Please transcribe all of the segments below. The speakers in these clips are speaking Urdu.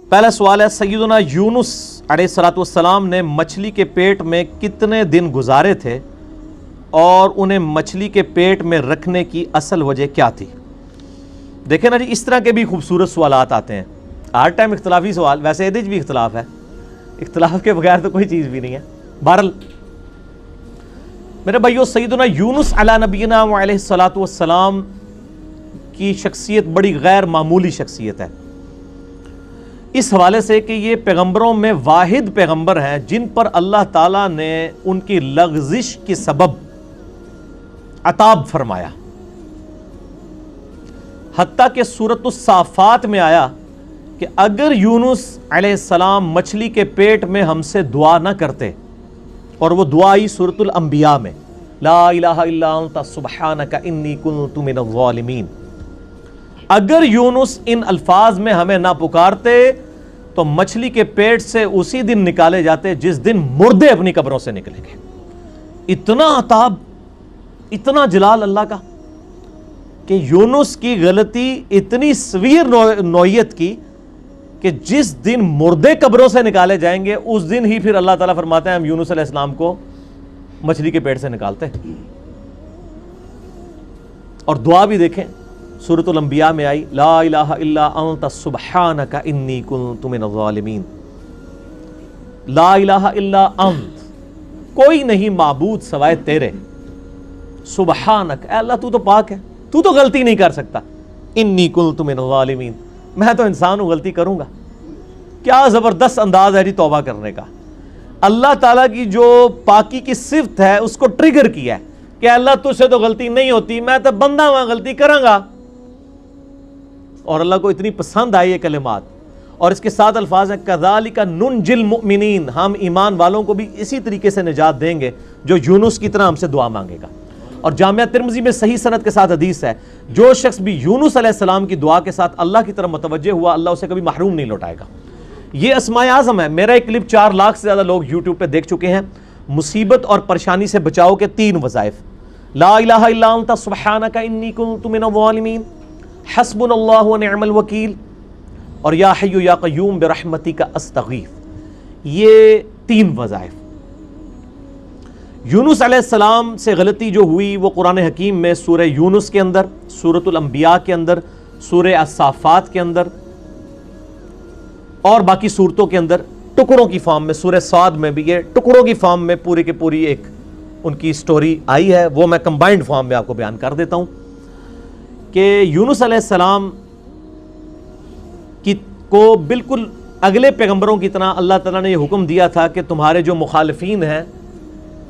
پہلا سوال ہے، سیدنا یونس علیہ الصلوۃ والسلام نے مچھلی کے پیٹ میں کتنے دن گزارے تھے اور انہیں مچھلی کے پیٹ میں رکھنے کی اصل وجہ کیا تھی؟ دیکھیں نا جی، اس طرح کے بھی خوبصورت سوالات آتے ہیں ہر ٹائم، اختلافی سوال، ویسے یہ بھی اختلاف ہے، اختلاف کے بغیر تو کوئی چیز بھی نہیں ہے۔ بہرحال میرے بھائیو، سیدنا یونس علیہ نبینا علیہ الصلوۃ والسلام کی شخصیت بڑی غیر معمولی شخصیت ہے، اس حوالے سے کہ یہ پیغمبروں میں واحد پیغمبر ہیں جن پر اللہ تعالیٰ نے ان کی لغزش کے سبب عطاب فرمایا، حتیٰ کہ سورۃ الصافات میں آیا کہ اگر یونس علیہ السلام مچھلی کے پیٹ میں ہم سے دعا نہ کرتے، اور وہ دعا آئی سورۃ الانبیاء میں، لا الہ الا انت سبحانک انی کنت من الظالمین، اگر یونس ان الفاظ میں ہمیں نہ پکارتے تو مچھلی کے پیٹ سے اسی دن نکالے جاتے جس دن مردے اپنی قبروں سے نکلیں گے۔ اتنا عطاب، اتنا جلال اللہ کا کہ یونس کی غلطی اتنی سویر نوعیت کی کہ جس دن مردے قبروں سے نکالے جائیں گے اس دن ہی پھر اللہ تعالیٰ فرماتے ہیں ہم یونس علیہ السلام کو مچھلی کے پیٹ سے نکالتے۔ اور دعا بھی دیکھیں، سورۃ الانبیاء میں آئی، لا الہ الا انت سبحانک انی کنت من الظالمین، لا الہ الا انت، کوئی نہیں معبود سوائے تیرے، سبحانک، اے اللہ تو تو پاک ہے، تو تو غلطی نہیں کر سکتا، انی کنت من الظالمین، میں تو انسان ہوں، غلطی کروں گا۔ کیا زبردست انداز ہے جی توبہ کرنے کا، اللہ تعالیٰ کی جو پاکی کی صفت ہے اس کو ٹریگر کیا ہے کہ اللہ تجھ سے تو غلطی نہیں ہوتی، میں تو بندہ ہوں، غلطی کروں گا۔ اور اللہ کو اتنی پسند آئی یہ کلمات، اور اس کے ساتھ الفاظ ہیں کذالک ننجی المؤمنین، ہم ایمان والوں کو بھی اسی طریقے سے نجات دیں گے جو یونس کی طرح ہم سے دعا مانگے گا۔ اور جامعہ ترمذی میں صحیح سند کے ساتھ حدیث ہے، جو شخص بھی یونس علیہ السلام کی دعا کے ساتھ اللہ کی طرف متوجہ ہوا، اللہ اسے کبھی محروم نہیں لوٹائے گا۔ یہ اسماء اعظم ہے، میرا ایک کلپ 4 لاکھ سے زیادہ لوگ یوٹیوب پہ دیکھ چکے ہیں۔ مصیبت اور پریشانی سے بچاؤ کے 3 وظائف، لا الہ الا انت سبحانک انی کنت من الظالمین، حسبنا اللہ ونعم الوکیل، اور یا حی یا قیوم برحمتک استغیث، یہ 3 وظائف۔ یونس علیہ السلام سے غلطی جو ہوئی وہ قرآن حکیم میں سورہ یونس کے اندر، سورۃ الانبیاء کے اندر، سورہ الصافات کے اندر اور باقی صورتوں کے اندر ٹکڑوں کی فارم میں، سورہ صاد میں بھی یہ ٹکڑوں کی فارم میں پوری کی پوری ایک ان کی سٹوری آئی ہے، وہ میں کمبائنڈ فارم میں آپ کو بیان کر دیتا ہوں کہ یونس علیہ السلام کو بالکل اگلے پیغمبروں کی طرح اللہ تعالیٰ نے یہ حکم دیا تھا کہ تمہارے جو مخالفین ہیں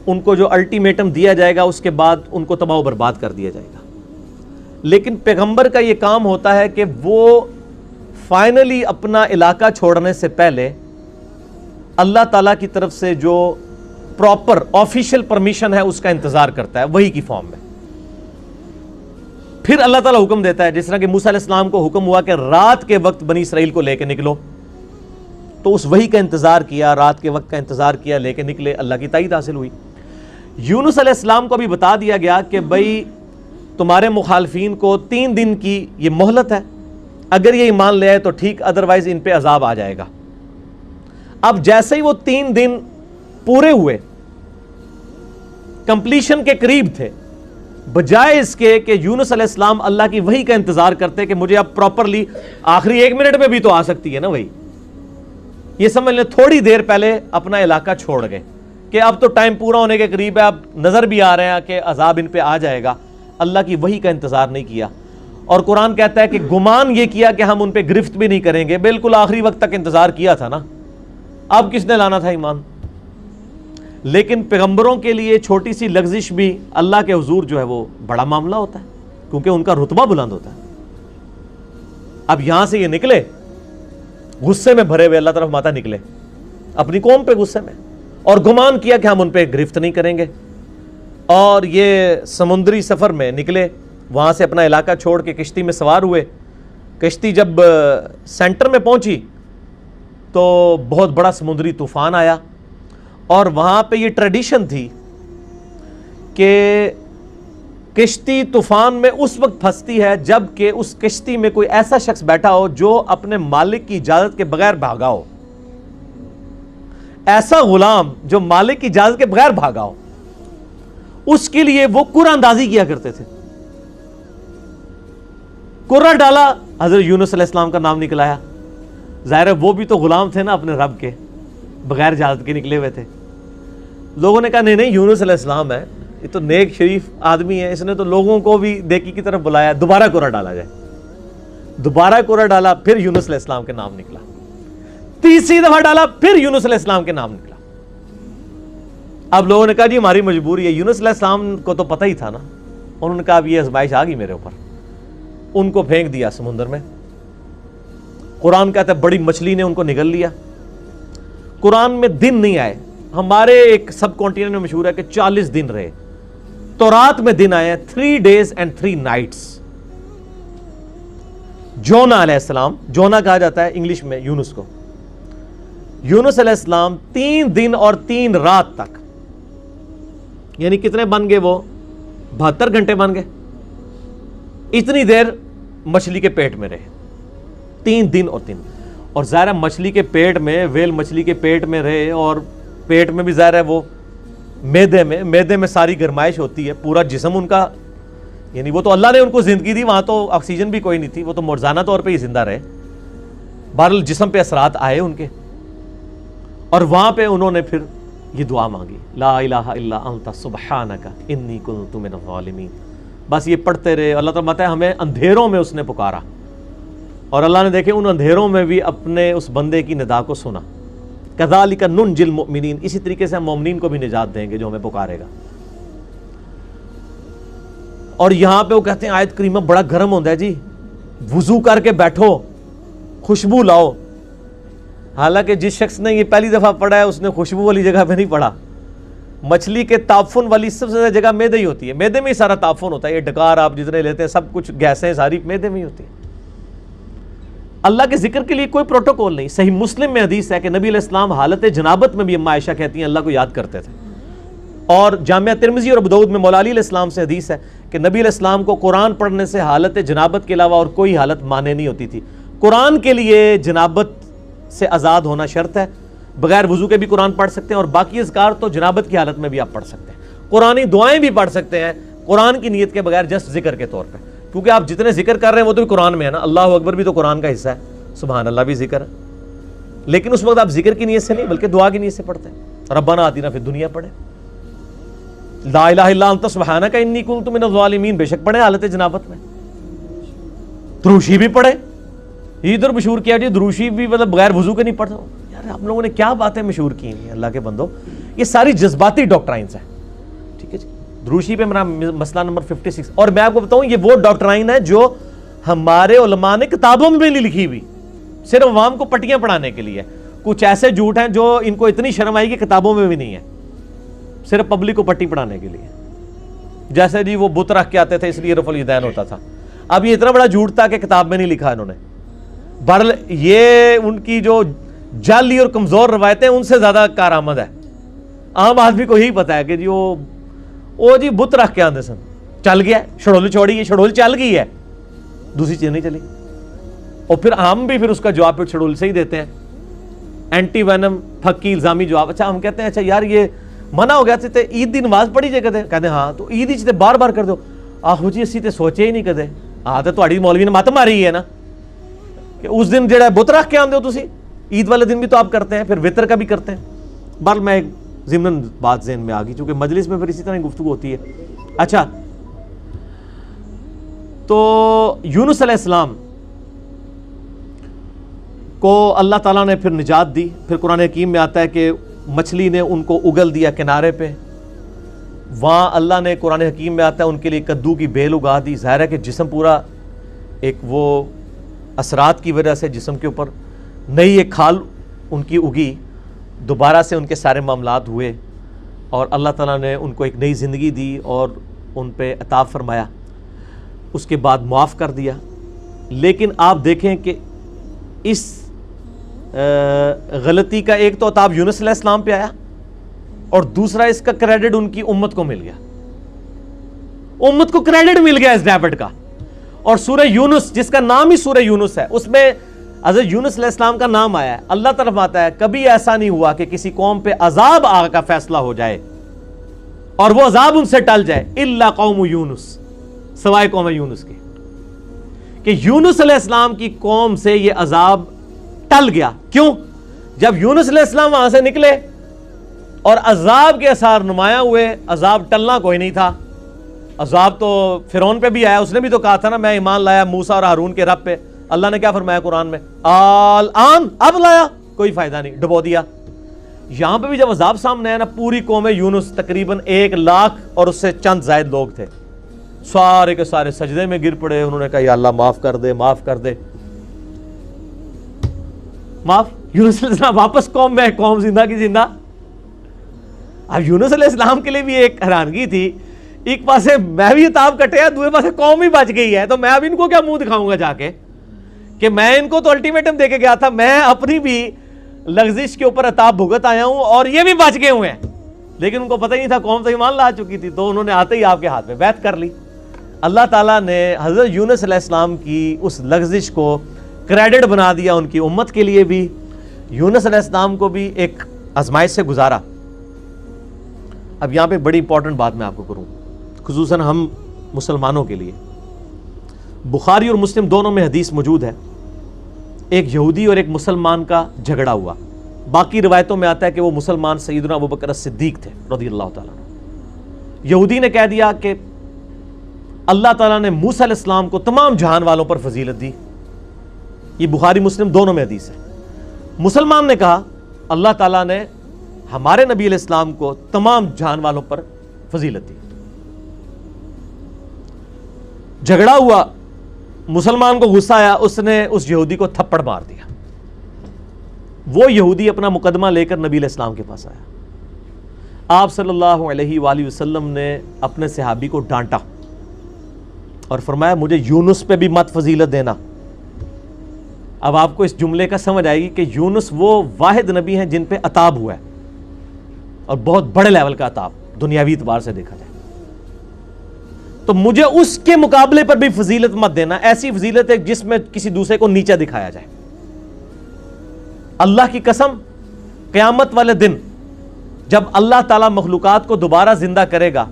ان کو جو الٹیمیٹم دیا جائے گا اس کے بعد ان کو تباہ و برباد کر دیا جائے گا، لیکن پیغمبر کا یہ کام ہوتا ہے کہ وہ فائنلی اپنا علاقہ چھوڑنے سے پہلے اللہ تعالیٰ کی طرف سے جو پراپر آفیشیل پرمیشن ہے اس کا انتظار کرتا ہے، وہی کی فارم میں۔ پھر اللہ تعالیٰ حکم دیتا ہے، جس طرح کہ موسیٰ علیہ السلام کو حکم ہوا کہ رات کے وقت بنی اسرائیل کو لے کے نکلو، تو اس وحی کا انتظار کیا، رات کے وقت کا انتظار کیا، لے کے نکلے، اللہ کی تائید حاصل ہوئی۔ یونس علیہ السلام کو بھی بتا دیا گیا کہ بھئی تمہارے مخالفین کو 3 دن کی یہ مہلت ہے، اگر یہ ایمان لے آئے تو ٹھیک، ادروائز ان پہ عذاب آ جائے گا۔ اب جیسے ہی وہ 3 دن پورے ہوئے، کمپلیشن کے قریب تھے، بجائے اس کے کہ یونس علیہ السلام اللہ کی وحی کا انتظار کرتے کہ مجھے اب پراپرلی آخری 1 منٹ میں بھی تو آ سکتی ہے نا وحی، یہ سمجھ لیں تھوڑی دیر پہلے اپنا علاقہ چھوڑ گئے کہ اب تو ٹائم پورا ہونے کے قریب ہے، اب نظر بھی آ رہے ہیں کہ عذاب ان پہ آ جائے گا، اللہ کی وحی کا انتظار نہیں کیا۔ اور قرآن کہتا ہے کہ گمان یہ کیا کہ ہم ان پہ گرفت بھی نہیں کریں گے، بالکل آخری وقت تک انتظار کیا تھا نا، اب کس نے لانا تھا ایمان؟ لیکن پیغمبروں کے لیے چھوٹی سی لغزش بھی اللہ کے حضور جو ہے وہ بڑا معاملہ ہوتا ہے، کیونکہ ان کا رتبہ بلند ہوتا ہے۔ اب یہاں سے یہ نکلے غصے میں بھرے ہوئے، اللہ طرف ماتا نکلے اپنی قوم پہ غصے میں، اور گمان کیا کہ ہم ان پہ گرفت نہیں کریں گے، اور یہ سمندری سفر میں نکلے، وہاں سے اپنا علاقہ چھوڑ کے کشتی میں سوار ہوئے۔ کشتی جب سینٹر میں پہنچی تو بہت بڑا سمندری طوفان آیا، اور وہاں پہ یہ ٹریڈیشن تھی کہ کشتی طوفان میں اس وقت پھنستی ہے جب کہ اس کشتی میں کوئی ایسا شخص بیٹھا ہو جو اپنے مالک کی اجازت کے بغیر بھاگا ہو. ایسا غلام جو مالک کی اجازت کے بغیر بھاگا ہو, اس کے لیے وہ قرآن اندازی کیا کرتے تھے. قرآن ڈالا, حضرت یونس علیہ السلام کا نام نکلایا. ظاہر ہے وہ بھی تو غلام تھے نا اپنے رب کے, بغیر اجازت کے نکلے ہوئے تھے. لوگوں نے کہا نہیں یونس علیہ السلام ہے, یہ تو نیک شریف آدمی ہے, اس نے تو لوگوں کو بھی نیکی کی طرف بلایا, دوبارہ قرآن ڈالا جائے. دوبارہ قرآن ڈالا, پھر یونس علیہ السلام کے نام نکلا. تیسری دفعہ ڈالا, پھر یونس علیہ السلام کے نام نکلا. اب لوگوں نے کہا جی ہماری مجبوری ہے. یونس علیہ السلام کو تو پتہ ہی تھا نا. انہوں نے کہا اب یہ آزمائش آ گئی میرے اوپر. ان کو پھینک دیا سمندر میں. قرآن کہتا ہے بڑی مچھلی نے ان کو نگل لیا. قرآن میں دن نہیں آئے. ہمارے ایک سب کانٹیننٹ میں مشہور ہے کہ 40 دن رہے. تورات میں دن آئے ہیں 3 days and 3 nights. جونا علیہ السلام, جونا کہا جاتا ہے انگلش میں یونس کو. یونس علیہ السلام 3 دن اور 3 رات تک, یعنی کتنے بن گئے وہ 72 گھنٹے بن گئے. اتنی دیر مچھلی کے پیٹ میں رہے, 3 دن اور 3. اور ظاہر مچھلی کے پیٹ میں, ویل مچھلی کے پیٹ میں رہے, اور پیٹ میں بھی ظاہر ہے وہ میدے میں ساری گرمائش ہوتی ہے. پورا جسم ان کا, یعنی وہ تو اللہ نے ان کو زندگی دی, وہاں تو آکسیجن بھی کوئی نہیں تھی, وہ تو معجزانہ طور پہ ہی زندہ رہے. بہرحال جسم پہ اثرات آئے ان کے, اور وہاں پہ انہوں نے پھر یہ دعا مانگی, لا الہ الا انت سبحانک انی کنت من الظالمین. بس یہ پڑھتے رہے. اللہ تعالیٰ بتایا ہمیں اندھیروں میں اس نے پکارا, اور اللہ نے دیکھے ان اندھیروں میں بھی اپنے اس بندے کی ندا کو سنا. کذالک ننجی المؤمنین, اسی طریقے سے ہم مومنین کو بھی نجات دیں گے جو ہمیں پکارے گا. اور یہاں پہ وہ کہتے ہیں آیت کریمہ بڑا گرم ہوتا ہے جی, وضو کر کے بیٹھو, خوشبو لاؤ. حالانکہ جس شخص نے یہ پہلی دفعہ پڑھا ہے اس نے خوشبو والی جگہ پہ نہیں پڑھا. مچھلی کے تعفن والی سب سے زیادہ جگہ میدے ہی ہوتی ہے. میدے میں ہی سارا تعفن ہوتا ہے. یہ ڈکار آپ جتنے لیتے ہیں سب کچھ گیسیں ساری میدے میں ہی ہوتی ہیں. اللہ کے ذکر کے لیے کوئی پروٹوکول نہیں. صحیح مسلم میں حدیث ہے کہ نبی علیہ السلام حالت جنابت میں بھی اما عائشہ کہتی ہیں اللہ کو یاد کرتے تھے. اور جامعہ ترمذی اور ابو داؤد میں مولا علی علیہ السلام سے حدیث ہے کہ نبی علیہ السلام کو قرآن پڑھنے سے حالت جنابت کے علاوہ اور کوئی حالت مانے نہیں ہوتی تھی. قرآن کے لیے جنابت سے آزاد ہونا شرط ہے. بغیر وضو کے بھی قرآن پڑھ سکتے ہیں, اور باقی اذکار تو جنابت کی حالت میں بھی آپ پڑھ سکتے ہیں. قرآنی دعائیں بھی پڑھ سکتے ہیں قرآن کی نیت کے بغیر, جسٹ ذکر کے طور پہ, کیونکہ آپ جتنے ذکر کر رہے ہیں وہ تو بھی قرآن میں ہے نا. اللہ اکبر بھی تو قرآن کا حصہ ہے, سبحان اللہ بھی ذکر ہے, لیکن اس وقت آپ ذکر کی نیت سے نہیں بلکہ دعا کی نیت سے پڑھتے ہیں. ربنا آتینا فی الدنیا پڑھیں, لا الہ الا انت سبحانک انی کنت من الظالمین بے شک پڑھیں حالت جنابت میں. دروشی بھی پڑھیں, یہ ادھر مشہور کیا جی دروشی بھی مطلب بغیر وضو کے نہیں پڑھتا. یار آپ لوگوں نے کیا باتیں مشہور کی ہیں اللہ کے بندو, یہ ساری جذباتی ڈاکٹرائنز ہیں. ٹھیک ہے جی, دروشی پہ میرا مسئلہ نمبر 56. اور میں آپ کو بتاؤں یہ وہ ڈاکٹرائن ہے جو ہمارے علماء نے کتابوں میں بھی نہیں لکھی ہوئی, صرف عوام کو پٹیاں پڑھانے کے لیے. کچھ ایسے جھوٹ ہیں جو ان کو اتنی شرم آئی کہ کتابوں میں بھی نہیں ہے, صرف پبلک کو پٹی پڑھانے کے لیے. جیسے جی وہ بت رکھ کے آتے تھے اس لیے رفع الیدین ہوتا تھا. اب یہ اتنا بڑا جھوٹ تھا کہ کتاب میں نہیں لکھا انہوں نے. بہرحال یہ ان کی جو جعلی اور کمزور روایتیں ان سے زیادہ کارآمد ہے. عام آدمی کو یہی پتا ہے کہ جی وہ جی بت رکھ کے آتے سن, چل گیا شڑول چھوڑی, یہ شڑول چل گئی ہے, دوسری چیز نہیں چلی. اور پھر ہم بھی پھر اس کا جواب پھر شڑول سے ہی دیتے ہیں, اینٹی وینم پھکی الزامی جواب. اچھا ہم کہتے ہیں اچھا یار یہ منع ہو گیا تھے عید دی نماز پڑھی جائے کہتے ہیں ہاں تو عید ہی بار بار کر دو. آہو جی اسی تے سوچے ہی نہیں کدے. ہاں تو تہاڈی مولوی نے مت ماری ہے نا کہ اس دن جڑا بت رکھ کے آندے ہو تسی, عید والے دن بھی تو آپ کرتے ہیں, پھر وطر کا بھی کرتے ہیں. بہرحال میں ایک ضمن بات ذہن میں آ گئی چونکہ مجلس میں پھر اسی طرح گفتگو ہوتی ہے. اچھا تو یونس علیہ السلام کو اللہ تعالیٰ نے پھر نجات دی. پھر قرآن حکیم میں آتا ہے کہ مچھلی نے ان کو اگل دیا کنارے پہ. وہاں اللہ نے قرآن حکیم میں آتا ہے ان کے لیے کدو کی بیل اگا دی. ظاہر ہے کہ جسم پورا ایک وہ اثرات کی وجہ سے جسم کے اوپر نئی ایک کھال ان کی اگی, دوبارہ سے ان کے سارے معاملات ہوئے, اور اللہ تعالیٰ نے ان کو ایک نئی زندگی دی اور ان پہ عطا فرمایا. اس کے بعد معاف کر دیا. لیکن آپ دیکھیں کہ اس غلطی کا ایک تو عتاب یونس علیہ السلام پہ آیا, اور دوسرا اس کا کریڈٹ ان کی امت کو مل گیا. امت کو کریڈٹ مل گیا اس ڈیبٹ کا. اور سورہ یونس جس کا نام ہی سورہ یونس ہے, اس میں حضرت یونس علیہ السلام کا نام آیا ہے. اللہ طرف آتا ہے کبھی ایسا نہیں ہوا کہ کسی قوم پہ عذاب آ کا فیصلہ ہو جائے اور وہ عذاب ان سے ٹل جائے, الا قوم یونس, سوائے قوم یونس کے, کہ یونس علیہ السلام کی قوم سے یہ عذاب ٹل گیا. کیوں؟ جب یونس علیہ السلام وہاں سے نکلے اور عذاب کے اثار نمایاں ہوئے, عذاب ٹلنا کوئی نہیں تھا. عذاب تو فرعون پہ بھی آیا, اس نے بھی تو کہا تھا نا میں ایمان لایا موسیٰ اور ہارون کے رب پہ. اللہ نے کیا فرمایا قرآن میں, الآن, اب لایا, کوئی فائدہ نہیں, ڈبو دیا. یہاں پہ بھی جب عذاب سامنے آیا نا, پوری قوم یونس تقریباً 1,00,000 اور اس سے چند زائد لوگ تھے, سارے کے سارے سجدے میں گر پڑے. انہوں نے کہا یا اللہ معاف کر دے, معاف کر دے, معاف. یونس علیہ السلام واپس قوم میں, قوم زندہ کی زندہ. اب یونس علیہ السلام کے لیے بھی ایک حیرانگی تھی, ایک پاسے میں بھی عطاب کٹے ہیں, دوسرے پاسے قوم ہی بچ گئی ہے, تو میں اب ان کو کیا منہ دکھاؤں گا جا کے کہ میں ان کو تو الٹیمیٹم دے کے گیا تھا, میں اپنی بھی لغزش کے اوپر عطاب بھگت آیا ہوں اور یہ بھی بچ گئے ہوئے ہیں. لیکن ان کو پتہ ہی نہیں تھا, قوم تو ایمان لا چکی تھی, تو انہوں نے آتے ہی آپ کے ہاتھ میں بیعت کر لی. اللہ تعالیٰ نے حضرت یونس علیہ السلام کی اس لغزش کو کریڈٹ بنا دیا ان کی امت کے لیے بھی. یونس علیہ السلام کو بھی ایک آزمائش سے گزارا. اب یہاں پہ بڑی امپورٹنٹ بات میں آپ کو کروں, خصوصاً ہم مسلمانوں کے لیے. بخاری اور مسلم دونوں میں حدیث موجود ہے, ایک یہودی اور ایک مسلمان کا جھگڑا ہوا. باقی روایتوں میں آتا ہے کہ وہ مسلمان سیدنا ابوبکر الصدیق تھے رضی اللہ تعالیٰ عنہ. یہودی نے کہہ دیا کہ اللہ تعالیٰ نے موسیٰ علیہ السلام کو تمام جہان والوں پر فضیلت دی. یہ بخاری مسلم دونوں میں حدیث ہے. مسلمان نے کہا اللہ تعالیٰ نے ہمارے نبی علیہ السلام کو تمام جہان والوں پر فضیلت دی. جھگڑا ہوا, مسلمان کو غصہ آیا, اس نے اس یہودی کو تھپڑ مار دیا. وہ یہودی اپنا مقدمہ لے کر نبی علیہ السلام کے پاس آیا. آپ صلی اللہ علیہ وآلہ وسلم نے اپنے صحابی کو ڈانٹا اور فرمایا مجھے یونس پہ بھی مت فضیلت دینا. اب آپ کو اس جملے کا سمجھ آئے گی کہ یونس وہ واحد نبی ہیں جن پہ عطاب ہوا ہے, اور بہت بڑے لیول کا عطاب دنیاوی اعتبار سے دیکھا جائے. تو مجھے اس کے مقابلے پر بھی فضیلت مت دینا, ایسی فضیلت ہے جس میں کسی دوسرے کو نیچا دکھایا جائے. اللہ کی قسم, قیامت والے دن جب اللہ تعالیٰ مخلوقات کو دوبارہ زندہ کرے گا,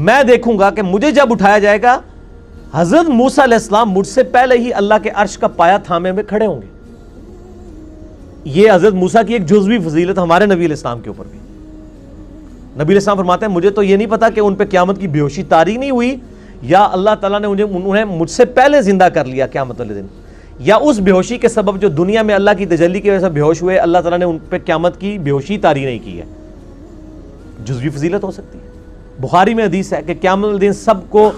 میں دیکھوں گا کہ مجھے جب اٹھایا جائے گا, حضرت موسیٰ علیہ السلام مجھ سے پہلے ہی اللہ کے عرش کا پایا تھامے میں کھڑے ہوں گے. یہ حضرت موسیٰ کی ایک جزوی فضیلت ہمارے نبی علیہ السلام کے اوپر بھی. نبی علیہ السلام فرماتے ہیں مجھے تو یہ نہیں پتا کہ ان پہ قیامت کی بے ہوشی طاری نہیں ہوئی, یا اللہ تعالیٰ نے انہیں مجھ سے پہلے زندہ کر لیا قیامت والے دن, یا اس بے ہوشی کے سبب جو دنیا میں اللہ کی تجلی کی وجہ سے بے ہوش ہوئے, اللہ تعالیٰ نے ان پہ قیامت کی بے ہوشی طاری نہیں کی ہے. جزوی فضیلت ہو سکتی ہے. بخاری میں حدیث ہے کہ قیامت والے دن سب کو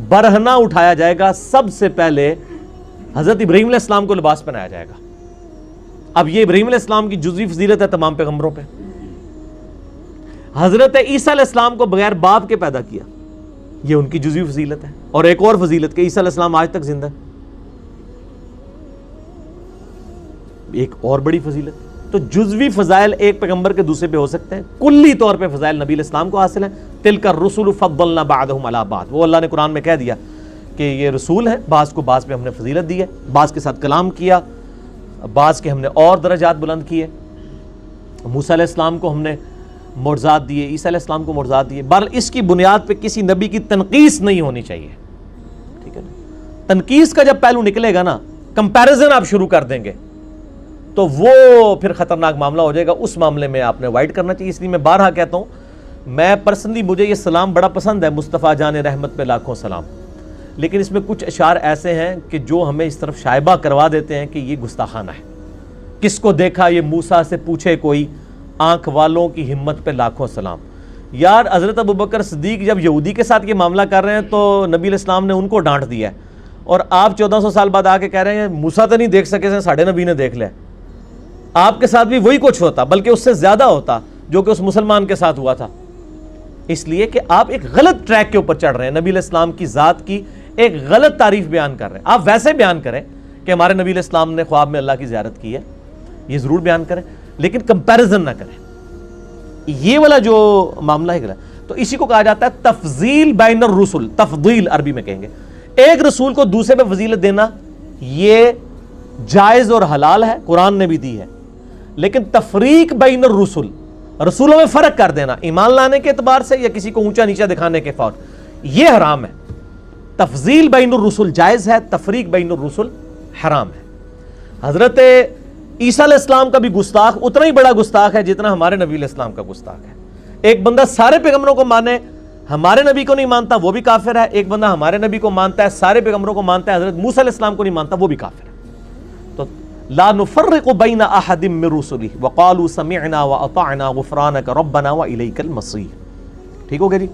برہنہ اٹھایا جائے گا, سب سے پہلے حضرت ابراہیم علیہ السلام کو لباس پہنایا جائے گا. اب یہ ابراہیم علیہ السلام کی جزوی فضیلت ہے تمام پیغمبروں پہ. حضرت عیسیٰ علیہ السلام کو بغیر باپ کے پیدا کیا, یہ ان کی جزوی فضیلت ہے. اور ایک اور فضیلت کہ عیسیٰ علیہ السلام آج تک زندہ ہے, ایک اور بڑی فضیلت. تو جزوی فضائل ایک پیغمبر کے دوسرے پہ ہو سکتے ہیں, کلی طور پہ فضائل نبی علیہ السلام کو حاصل ہیں. تلک الرسل فضلنا بعضهم علی بعض, وہ اللہ نے قرآن میں کہہ دیا کہ یہ رسول ہیں, بعض کو بعض پہ ہم نے فضیلت دی ہے, بعض کے ساتھ کلام کیا, بعض کے ہم نے اور درجات بلند کیے. موسیٰ علیہ السلام کو ہم نے معجزات دیے, عیسیٰ علیہ السلام کو معجزات دیے. بہرحال اس کی بنیاد پہ کسی نبی کی تنقیص نہیں ہونی چاہیے, ٹھیک ہے نا. تنقیص کا جب پہلو نکلے گا نا, کمپیریزن آپ شروع کر دیں گے, تو وہ پھر خطرناک معاملہ ہو جائے گا. اس معاملے میں آپ نے اوائڈ کرنا چاہیے. اس لیے میں بارہا کہتا ہوں, میں پرسنلی مجھے یہ سلام بڑا پسند ہے, مصطفیٰ جان رحمت پہ لاکھوں سلام, لیکن اس میں کچھ اشعار ایسے ہیں کہ جو ہمیں اس طرف شائبہ کروا دیتے ہیں کہ یہ گستاخانہ ہے. کس کو دیکھا یہ موسیٰ سے پوچھے کوئی, آنکھ والوں کی ہمت پہ لاکھوں سلام. یار حضرت ابوبکر صدیق جب یہودی کے ساتھ یہ معاملہ کر رہے ہیں تو نبی علیہ السلام نے ان کو ڈانٹ دیا ہے, اور آپ 1400 سال بعد آ کے کہہ رہے ہیں موسیٰ تو نہیں دیکھ سکے, ساڑھے نبی نے دیکھ لیا. آپ کے ساتھ بھی وہی کچھ ہوتا, بلکہ اس سے زیادہ ہوتا جو کہ اس مسلمان کے ساتھ ہوا تھا. اس لیے کہ آپ ایک غلط ٹریک کے اوپر چڑھ رہے ہیں, نبی علیہ السلام کی ذات کی ایک غلط تعریف بیان کر رہے ہیں. آپ ویسے بیان کریں کہ ہمارے نبی علیہ السلام نے خواب میں اللہ کی زیارت کی ہے, یہ ضرور بیان کریں, لیکن کمپیریزن نہ کریں. یہ والا جو معاملہ ہے, تو اسی کو کہا جاتا ہے تفضیل بین الرسل، تفضیل عربی میں کہیں گے. ایک رسول کو دوسرے پہ فضیلت دینا یہ جائز اور حلال ہے، قرآن نے بھی دی ہے. لیکن تفریق بین الرسل، رسولوں میں فرق کر دینا ایمان لانے کے اعتبار سے یا کسی کو اونچا نیچا دکھانے کے فور، یہ حرام ہے. تفضیل بین الرسل جائز ہے، تفریق بین الرسل حرام ہے. حضرت عیسیٰ علیہ السلام کا بھی گستاخ اتنا ہی بڑا گستاخ ہے جتنا ہمارے نبی علیہ السلام کا گستاخ ہے. ایک بندہ سارے پیغمبروں کو مانے، ہمارے نبی کو نہیں مانتا، وہ بھی کافر ہے. ایک بندہ ہمارے نبی کو مانتا ہے، سارے پیغمبروں کو مانتا ہے، حضرت موسیٰ علیہ السلام کو نہیں مانتا، وہ بھی کافر ہے. تو لا نفرق بین احد من رسلہ وقالوا سمعنا واطعنا غفرانک ربنا والیک المصیر. ٹھیک ہو گیا جی.